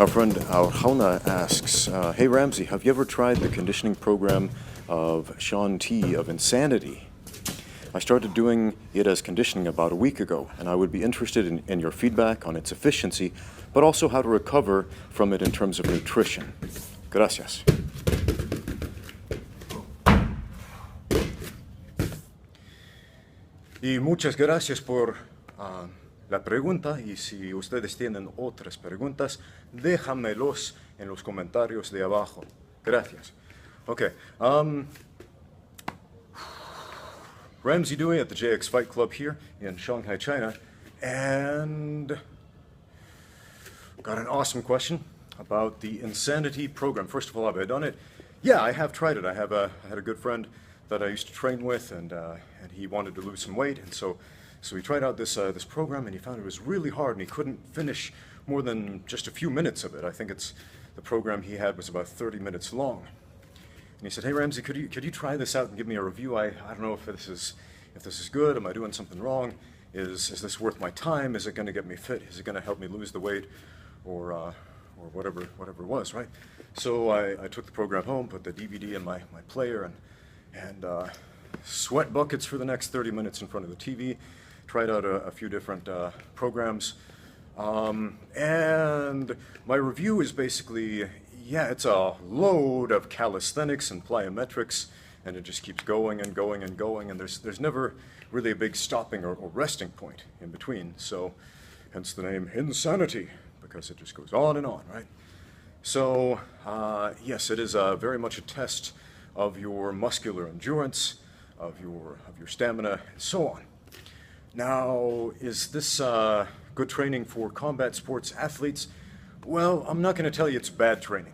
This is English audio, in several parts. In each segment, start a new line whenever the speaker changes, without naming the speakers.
Our friend Arjona asks, hey Ramsey, have you ever tried the conditioning program of Shawn T of Insanity? I started doing it as conditioning about a week ago, and I would be interested in your feedback on its efficiency, but also how to recover from it in terms of nutrition. Gracias. Y muchas gracias por la pregunta, y si ustedes tienen otras preguntas, déjamelos en los comentarios de abajo. Gracias. Okay. Ramsey Dewey at the JX Fight Club here in Shanghai, China, and got an awesome question about the Insanity program. First of all, have I done it? Yeah, I have tried it. I had a good friend that I used to train with, and he wanted to lose some weight, and so he tried out this program, and he found it was really hard, and he couldn't finish more than just a few minutes of it. I think the program he had was about 30 minutes long. And he said, "Hey Ramsey, could you try this out and give me a review? I don't know if this is good. Am I doing something wrong? Is this worth my time? Is it going to get me fit? Is it going to help me lose the weight, or whatever it was, right?" So I took the program home, put the DVD in my player, and sweat buckets for the next 30 minutes in front of the TV. Tried out a few different programs, and my review is basically, yeah, it's a load of calisthenics and plyometrics, and it just keeps going and going and going, and there's never really a big stopping or resting point in between. So hence the name Insanity, because it just goes on and on, right? So yes, it is very much a test of your muscular endurance, of your stamina, and so on. Now, is this good training for combat sports athletes? Well, I'm not going to tell you it's bad training,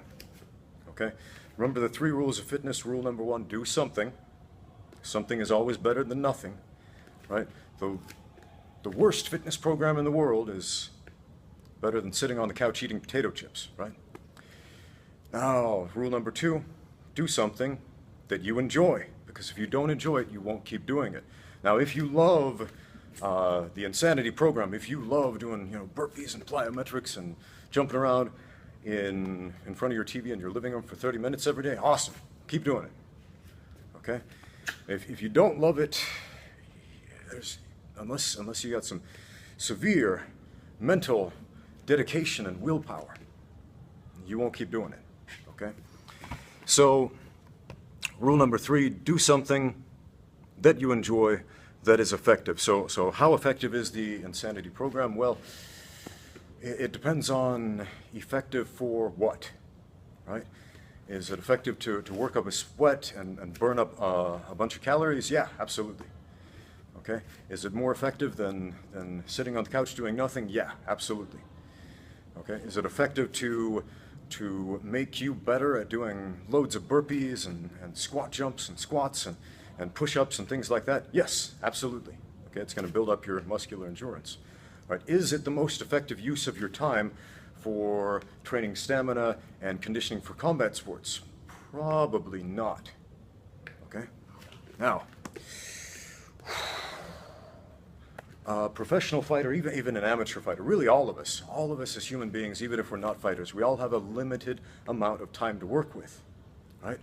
okay? Remember the 3 rules of fitness. Rule number 1, do something. Something is always better than nothing, right? The worst fitness program in the world is better than sitting on the couch eating potato chips, right? Now, rule number 2, do something that you enjoy, because if you don't enjoy it, you won't keep doing it. Now, if you love the Insanity program, if you love doing burpees and plyometrics and jumping around in front of your TV in your living room for 30 minutes every day, awesome, keep doing it, okay? If you don't love it, unless you got some severe mental dedication and willpower, you won't keep doing it, okay? So rule number 3, do something that you enjoy, that is effective. So how effective is the Insanity program? Well, it depends on effective for what, right? Is it effective to work up a sweat and burn up a bunch of calories? Yeah, absolutely. Okay. Is it more effective than sitting on the couch doing nothing? Yeah, absolutely. Okay. Is it effective to make you better at doing loads of burpees and squat jumps and squats and push-ups and things like that? Yes, absolutely. Okay, it's going to build up your muscular endurance. Right? Is it the most effective use of your time for training stamina and conditioning for combat sports? Probably not. Okay? Now, a professional fighter, even an amateur fighter, really all of us as human beings, even if we're not fighters, we all have a limited amount of time to work with, right?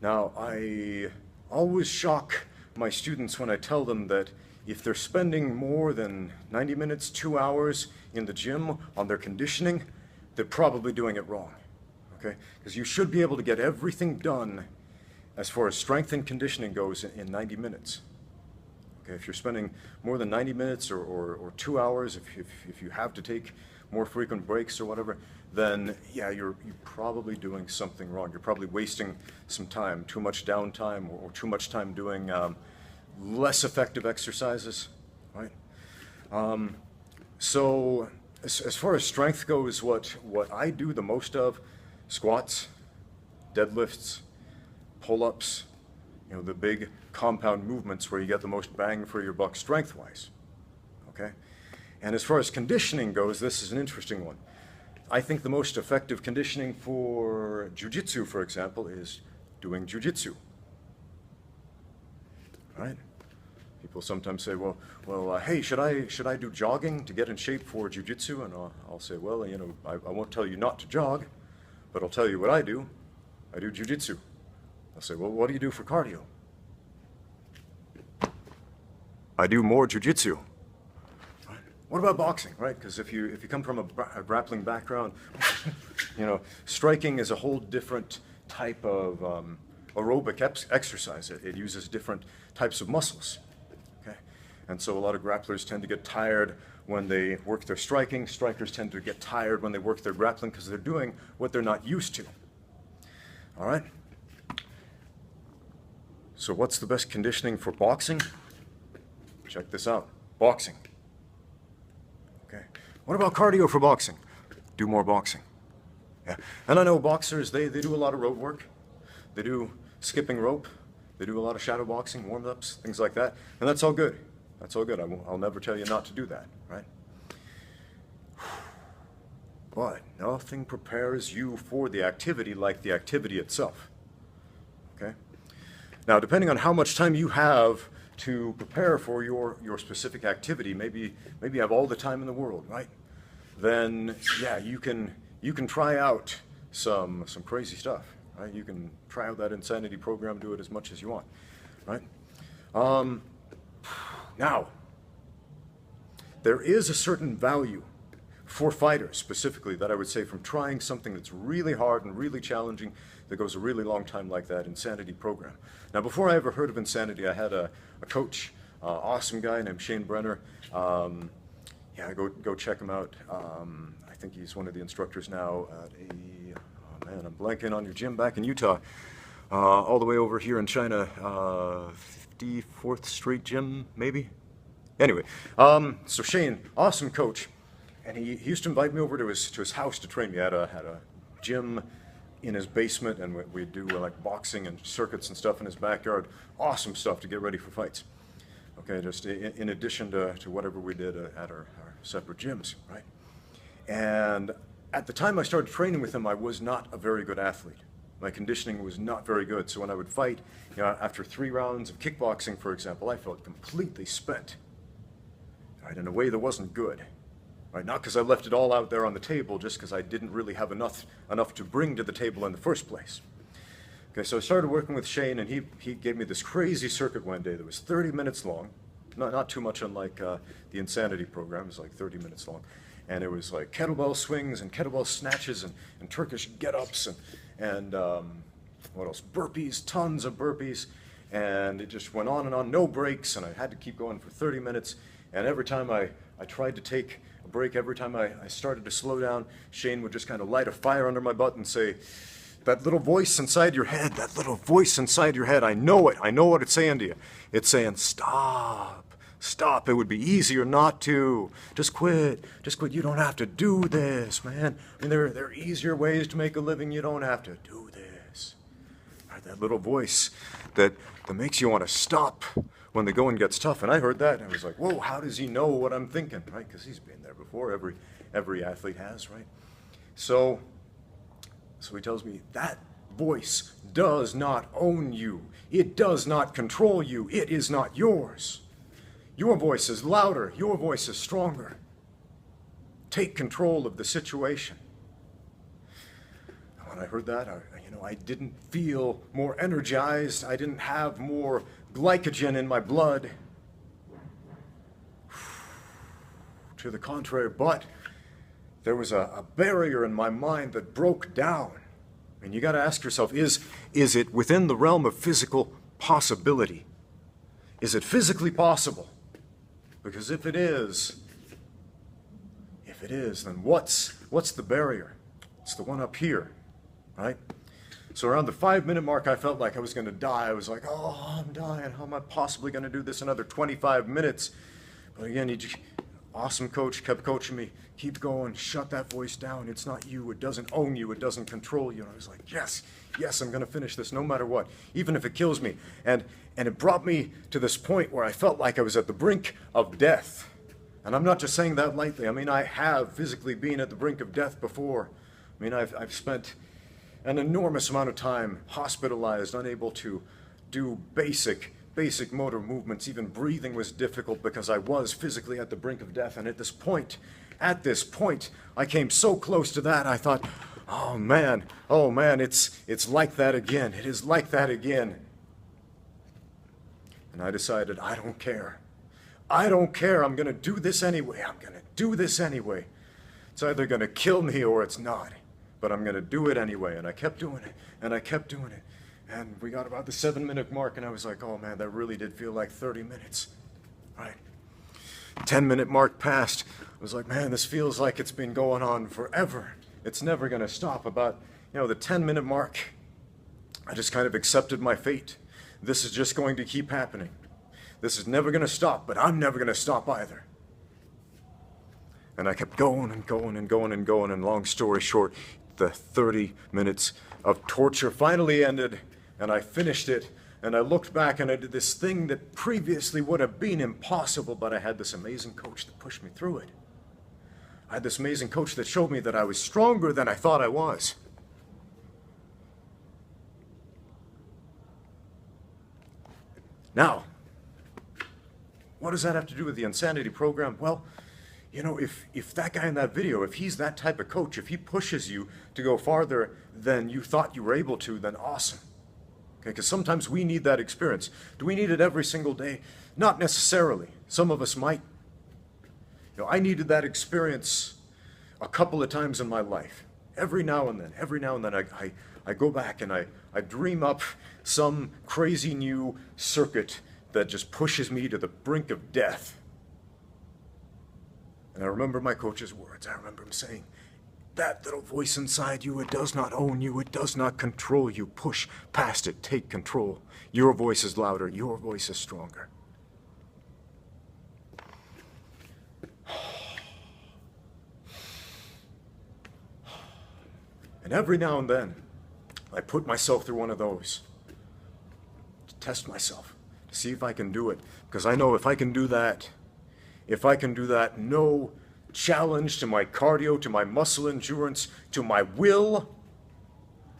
Now, I always shock my students when I tell them that if they're spending more than 90 minutes, 2 hours in the gym on their conditioning, they're probably doing it wrong, okay? Because you should be able to get everything done as far as strength and conditioning goes in 90 minutes. Okay, if you're spending more than 90 minutes or 2 hours, if you have to take more frequent breaks or whatever, then yeah, you're probably doing something wrong. You're probably wasting some time, too much downtime, or too much time doing less effective exercises, right? So as far as strength goes, what I do the most of, squats, deadlifts, pull-ups, the big compound movements where you get the most bang for your buck strength-wise, okay? And as far as conditioning goes, this is an interesting one. I think the most effective conditioning for Jiu-Jitsu, for example, is doing Jiu-Jitsu, right? People sometimes say, hey, should I do jogging to get in shape for jiu-jitsu? And I'll say, well, I won't tell you not to jog, but I'll tell you what I do. I do jiu-jitsu. I'll say, well, what do you do for cardio? I do more jiu-jitsu. What about boxing, right? Because if you come from a grappling background, striking is a whole different type of aerobic exercise. It uses different types of muscles. Okay, and so a lot of grapplers tend to get tired when they work their striking. Strikers tend to get tired when they work their grappling because they're doing what they're not used to. All right. So what's the best conditioning for boxing? Check this out. Boxing. Okay. What about cardio for boxing? Do more boxing. Yeah. And I know boxers, they do a lot of road work. They do skipping rope. They do a lot of shadow boxing, warm-ups, things like that. And that's all good. That's all good. I'll never tell you not to do that, right? But nothing prepares you for the activity like the activity itself. Okay? Now, depending on how much time you have to prepare for your specific activity, maybe you have all the time in the world, right? Then, yeah, you can try out some crazy stuff, right? You can try out that insanity program, do it as much as you want, right? Now, there is a certain value for fighters specifically that I would say from trying something that's really hard and really challenging that goes a really long time like that insanity program. Now, before I ever heard of insanity, I had a coach, awesome guy named Shawn Brenner. Yeah, go check him out. I think he's one of the instructors now at I'm blanking on your gym back in Utah, all the way over here in China, 54th Street Gym, maybe? Anyway, so Shawn, awesome coach, and he used to invite me over to his house to train me. Had a gym in his basement, and we'd do like boxing and circuits and stuff in his backyard. Awesome stuff to get ready for fights. Okay, just in addition to whatever we did at our separate gyms, right? And at the time I started training with him, I was not a very good athlete. My conditioning was not very good. So when I would fight, after 3 rounds of kickboxing, for example, I felt completely spent, right, in a way that wasn't good. Right, not because I left it all out there on the table, just because I didn't really have enough to bring to the table in the first place. Okay, so I started working with Shawn, and he gave me this crazy circuit one day that was 30 minutes long, not too much unlike the Insanity program. It was like 30 minutes long, and it was like kettlebell swings and kettlebell snatches and Turkish get-ups and what else? Burpees, tons of burpees, and it just went on and on, no breaks, and I had to keep going for 30 minutes, and every time I tried to take a break, every time I started to slow down, Shawn would just kind of light a fire under my butt and say, that little voice inside your head, I know it. I know what it's saying to you. It's saying, stop. It would be easier not to. Just quit. You don't have to do this, man. I mean, there are easier ways to make a living. You don't have to do this. Right, that little voice that makes you want to stop when the going gets tough. And I heard that, and I was like, whoa, how does he know what I'm thinking, right? Because he's been there before. Every athlete has, right? So he tells me, that voice does not own you. It does not control you. It is not yours. Your voice is louder. Your voice is stronger. Take control of the situation. When I heard that, I didn't feel more energized. I didn't have more glycogen in my blood. To the contrary, but there was a barrier in my mind that broke down. And you got to ask yourself, is it within the realm of physical possibility? Is it physically possible? Because if it is, then what's the barrier? It's the one up here, right? So around the 5-minute mark, I felt like I was going to die. I was like, oh, I'm dying. How am I possibly going to do this another 25 minutes? But again, awesome coach kept coaching me. Keep going. Shut that voice down. It's not you. It doesn't own you. It doesn't control you. And I was like, yes, I'm going to finish this no matter what, even if it kills me. And it brought me to this point where I felt like I was at the brink of death. And I'm not just saying that lightly. I mean, I have physically been at the brink of death before. I mean, I've spent an enormous amount of time hospitalized, unable to do basic basic motor movements, even breathing was difficult because I was physically at the brink of death. And at this point, I came so close to that, I thought, oh man, it's like that again. It is like that again. And I decided, I don't care. I don't care. I'm going to do this anyway. I'm going to do this anyway. It's either going to kill me or it's not. But I'm going to do it anyway. And I kept doing it. And I kept doing it. And we got about the 7-minute mark. And I was like, oh man, that really did feel like 30 minutes. Right? 10-minute mark passed. I was like, man, this feels like it's been going on forever. It's never going to stop. About, the 10-minute mark, I just kind of accepted my fate. This is just going to keep happening. This is never going to stop, but I'm never going to stop either. And I kept going and going and going and going, and long story short, the 30 minutes of torture finally ended, and I finished it, and I looked back and I did this thing that previously would have been impossible, but I had this amazing coach that pushed me through it. I had this amazing coach that showed me that I was stronger than I thought I was. Now, what does that have to do with the Insanity program? Well, if that guy in that video, if he's that type of coach, if he pushes you to go farther than you thought you were able to, then awesome. Okay, because sometimes we need that experience. Do we need it every single day? Not necessarily. Some of us might. I needed that experience a couple of times in my life. Every now and then I go back and I dream up some crazy new circuit that just pushes me to the brink of death. And I remember my coach's words. I remember him saying, that little voice inside you, it does not own you, it does not control you. Push past it, take control. Your voice is louder, your voice is stronger. And every now and then, I put myself through one of those to test myself, to see if I can do it. Because I know if I can do that, no challenge to my cardio, to my muscle endurance, to my will,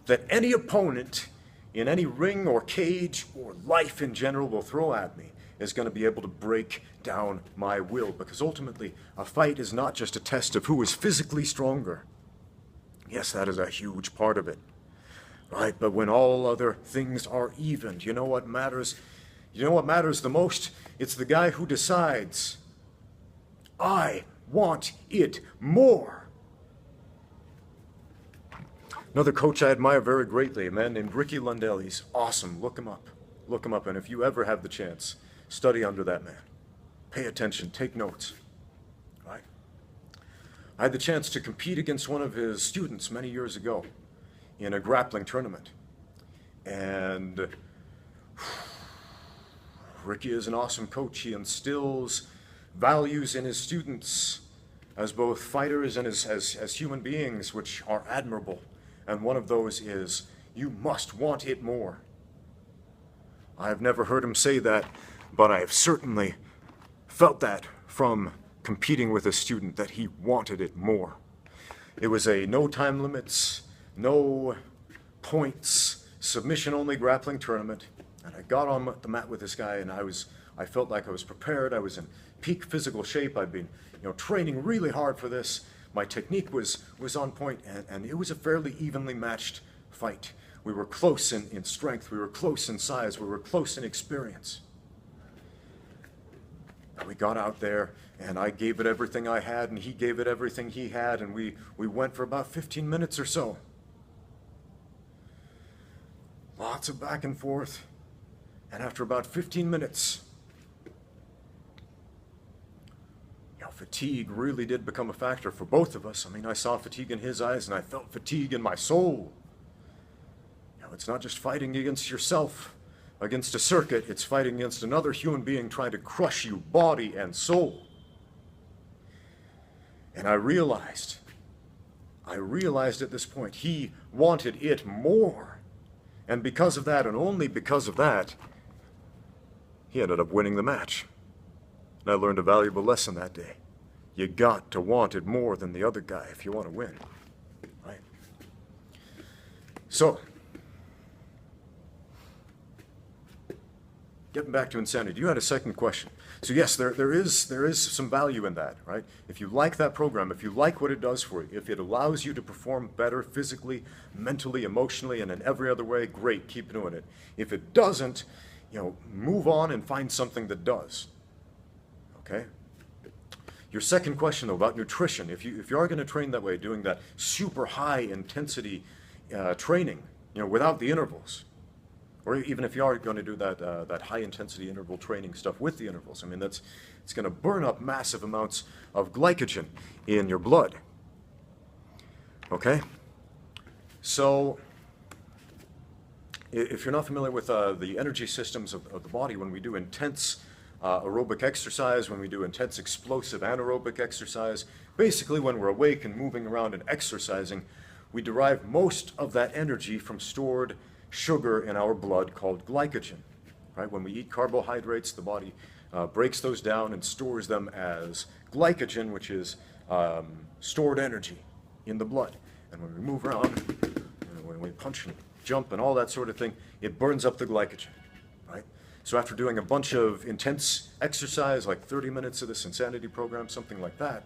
that any opponent in any ring or cage or life in general will throw at me is going to be able to break down my will. Because ultimately, a fight is not just a test of who is physically stronger. Yes, that is a huge part of it. Right, but when all other things are evened, you know what matters? You know what matters the most? It's the guy who decides, I want it more. Another coach I admire very greatly, a man named Ricky Lundell. He's awesome. Look him up. Look him up. And if you ever have the chance, study under that man. Pay attention. Take notes. Right? I had the chance to compete against one of his students many years ago in a grappling tournament. And Ricky is an awesome coach. He instills values in his students as both fighters and as human beings, which are admirable. And one of those is, you must want it more. I have never heard him say that, but I have certainly felt that from competing with a student, that he wanted it more. It was a no time limits, no points, submission-only grappling tournament. And I got on the mat with this guy, and I felt like I was prepared. I was in peak physical shape. I'd been, training really hard for this. My technique was on point, and it was a fairly evenly matched fight. We were close in strength. We were close in size. We were close in experience. And we got out there, and I gave it everything I had, and he gave it everything he had, and we went for about 15 minutes or so. Lots of back and forth. And after about 15 minutes, fatigue really did become a factor for both of us. I mean, I saw fatigue in his eyes, and I felt fatigue in my soul. It's not just fighting against yourself, against a circuit. It's fighting against another human being trying to crush you, body and soul. And I realized at this point, he wanted it more. And because of that, and only because of that, he ended up winning the match. And I learned a valuable lesson that day. You got to want it more than the other guy if you want to win. Right? So, getting back to insanity, you had a second question. So yes, there is some value in that, right? If you like that program, if you like what it does for you, if it allows you to perform better physically, mentally, emotionally, and in every other way, great, keep doing it. If it doesn't, move on and find something that does. Okay? Your second question, though, about nutrition, if you are going to train that way, doing that super high intensity training, without the intervals, or even if you are going to do that high intensity interval training stuff with the intervals, I mean, it's going to burn up massive amounts of glycogen in your blood. Okay? So, if you're not familiar with the energy systems of the body, when we do intense aerobic exercise, when we do intense explosive anaerobic exercise, basically when we're awake and moving around and exercising, we derive most of that energy from stored sugar in our blood called glycogen. Right? When we eat carbohydrates, the body breaks those down and stores them as glycogen, which is stored energy in the blood. And when we move around, when we punch and jump and all that sort of thing, it burns up the glycogen. Right? So after doing a bunch of intense exercise, like 30 minutes of this insanity program, something like that,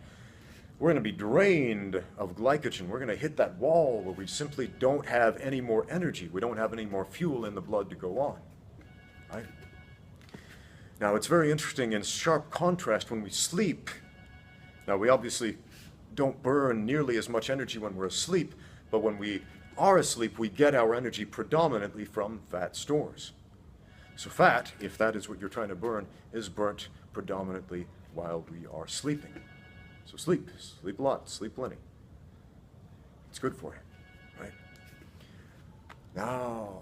we're going to be drained of glycogen. We're going to hit that wall where we simply don't have any more energy. We don't have any more fuel in the blood to go on. Right? Now, it's very interesting in sharp contrast when we sleep. Now, we obviously don't burn nearly as much energy when we're asleep, but when we are asleep, we get our energy predominantly from fat stores. So fat, if that is what you're trying to burn, is burnt predominantly while we are sleeping. So sleep a lot, sleep plenty. It's good for you, right? Now,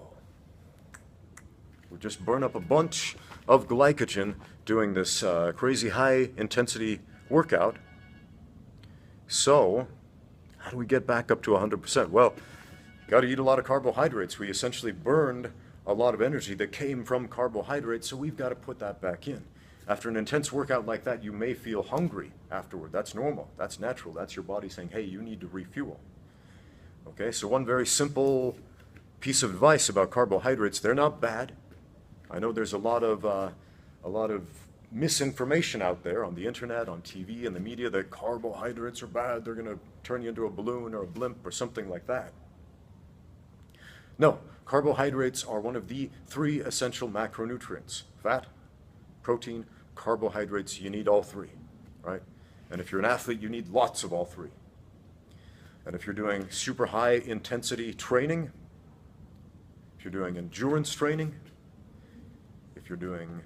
we just burn up a bunch of glycogen doing this crazy high intensity workout. So, how do we get back up to 100%? Well, you got to eat a lot of carbohydrates. We essentially burned a lot of energy that came from carbohydrates, so we've got to put that back in. After an intense workout like that, you may feel hungry afterward. That's normal. That's natural. That's your body saying, hey, you need to refuel. Okay, so one very simple piece of advice about carbohydrates, they're not bad. I know there's a lot of misinformation out there on the internet, on TV, and the media that carbohydrates are bad. They're going to turn you into a balloon or a blimp or something like that. No, carbohydrates are one of the 3 essential macronutrients: fat, protein, carbohydrates. You need all 3, right? And if you're an athlete, you need lots of all 3. And if you're doing super high intensity training, if you're doing endurance training, if you're doing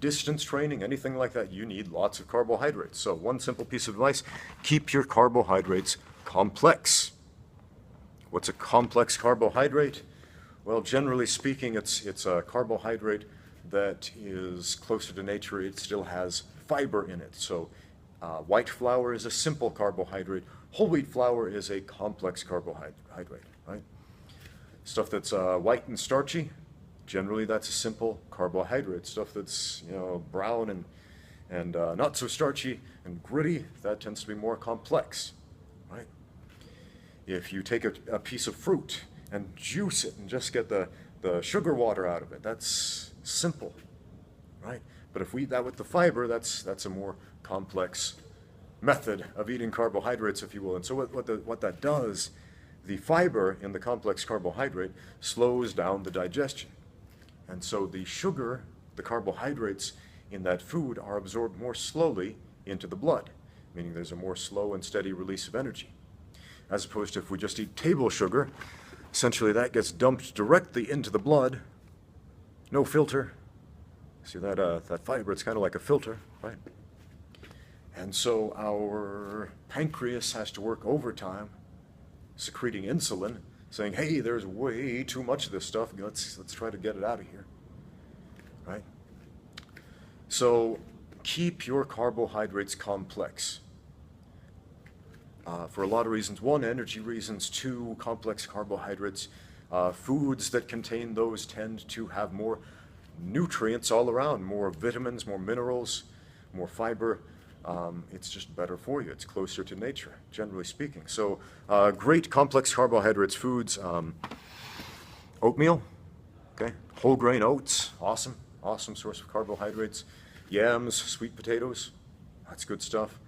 distance training, anything like that, you need lots of carbohydrates. So one simple piece of advice: keep your carbohydrates complex. What's a complex carbohydrate? Well, generally speaking, it's a carbohydrate that is closer to nature. It still has fiber in it. So white flour is a simple carbohydrate. Whole wheat flour is a complex carbohydrate, right? Stuff that's white and starchy, generally that's a simple carbohydrate. Stuff that's brown and not so starchy and gritty, that tends to be more complex, right? If you take a piece of fruit and juice it and just get the sugar water out of it, that's simple, right? But if we eat that with the fiber, that's a more complex method of eating carbohydrates, if you will. And so what that does, the fiber in the complex carbohydrate slows down the digestion. And so the sugar, the carbohydrates in that food are absorbed more slowly into the blood, meaning there's a more slow and steady release of energy. As opposed to if we just eat table sugar, essentially that gets dumped directly into the blood, no filter. See that fiber, it's kind of like a filter, right? And so our pancreas has to work overtime, secreting insulin, saying, hey, there's way too much of this stuff, let's try to get it out of here, right? So keep your carbohydrates complex. For a lot of reasons. 1, energy reasons. 2, complex carbohydrates. Foods that contain those tend to have more nutrients all around, more vitamins, more minerals, more fiber. It's just better for you. It's closer to nature, generally speaking. So great complex carbohydrates foods. Oatmeal, okay? Whole grain oats, awesome. awesome source of carbohydrates. Yams, sweet potatoes, that's good stuff.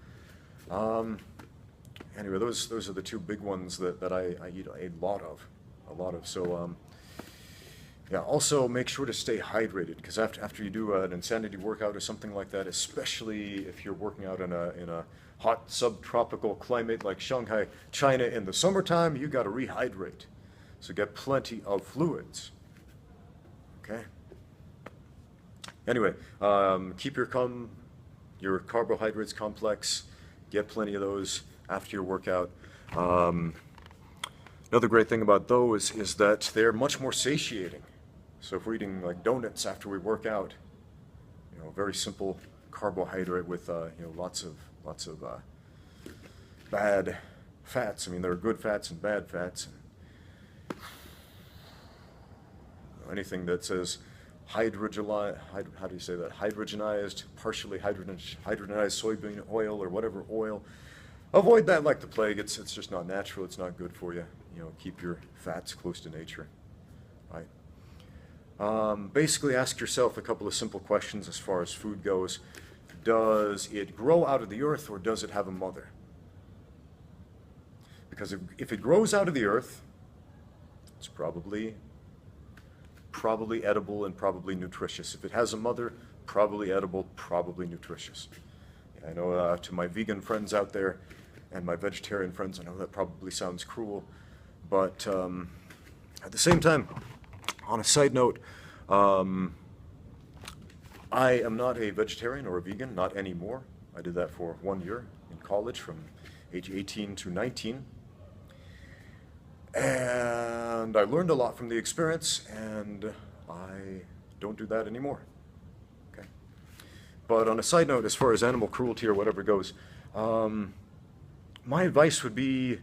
Anyway, those are the two big ones that I eat a lot of. So, yeah, also make sure to stay hydrated, because after you do an insanity workout or something like that, especially if you're working out in a hot subtropical climate like Shanghai, China in the summertime, you got to rehydrate. So get plenty of fluids. Okay? Anyway, keep your carbohydrates complex. Get plenty of those after your workout. Another great thing about those is that they're much more satiating. So if we're eating like donuts after we work out, very simple carbohydrate with lots of bad fats. I mean, there are good fats and bad fats. Anything that says hydrogenized, partially hydrogenized soybean oil or whatever oil, avoid that like the plague. It's just not natural. It's not good for you. Keep your fats close to nature, right? Basically, ask yourself a couple of simple questions as far as food goes. Does it grow out of the earth, or does it have a mother? Because if it grows out of the earth, it's probably edible and probably nutritious. If it has a mother, probably edible, probably nutritious. I know to my vegan friends out there and my vegetarian friends, I know that probably sounds cruel, but at the same time, on a side note, I am not a vegetarian or a vegan, not anymore. I did that for 1 year in college from age 18 to 19. And I learned a lot from the experience, and I don't do that anymore. Okay. But on a side note, as far as animal cruelty or whatever goes, my advice would be,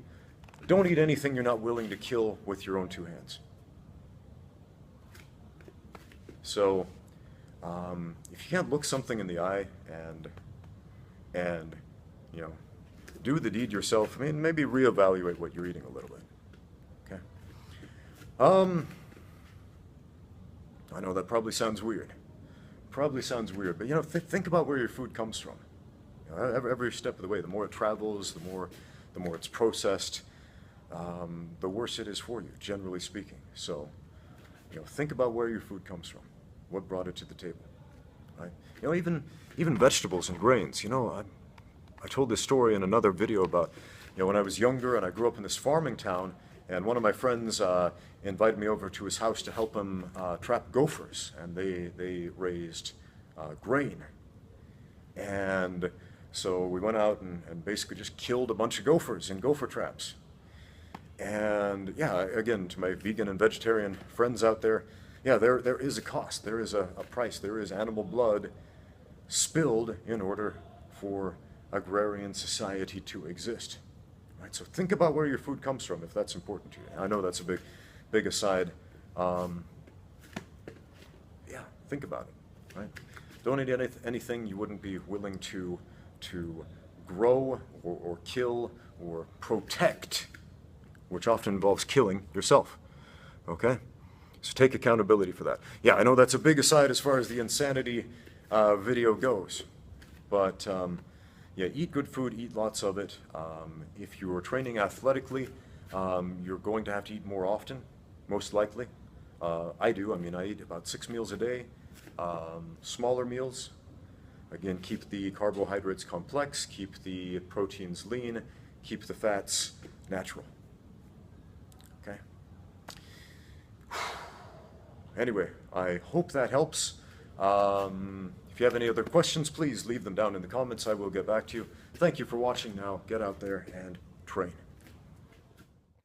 don't eat anything you're not willing to kill with your own two hands. So, if you can't look something in the eye and do the deed yourself, I mean, maybe reevaluate what you're eating a little bit. Okay. I know that probably sounds weird. But think about where your food comes from. Every step of the way, the more it travels, the more it's processed, the worse it is for you, generally speaking. So, think about where your food comes from, what brought it to the table, right? Even vegetables and grains. I told this story in another video about, when I was younger and I grew up in this farming town, and one of my friends invited me over to his house to help him trap gophers, and they raised grain. And so we went out and basically just killed a bunch of gophers in gopher traps. And yeah, again, to my vegan and vegetarian friends out there, yeah, there is a cost, there is a price, there is animal blood spilled in order for agrarian society to exist. Right? So think about where your food comes from if that's important to you. I know that's a big aside. Yeah, think about it. Right? Don't eat anything you wouldn't be willing to grow or kill or protect, which often involves killing yourself. Okay? So take accountability for that. Yeah, I know that's a big aside as far as the insanity video goes, but yeah, eat good food, eat lots of it. If you're training athletically, you're going to have to eat more often, most likely. I do. I mean, I eat about 6 meals a day, smaller meals. Again, keep the carbohydrates complex, keep the proteins lean, keep the fats natural. Okay? Anyway, I hope that helps. If you have any other questions, please leave them down in the comments. I will get back to you. Thank you for watching. Now, get out there and train.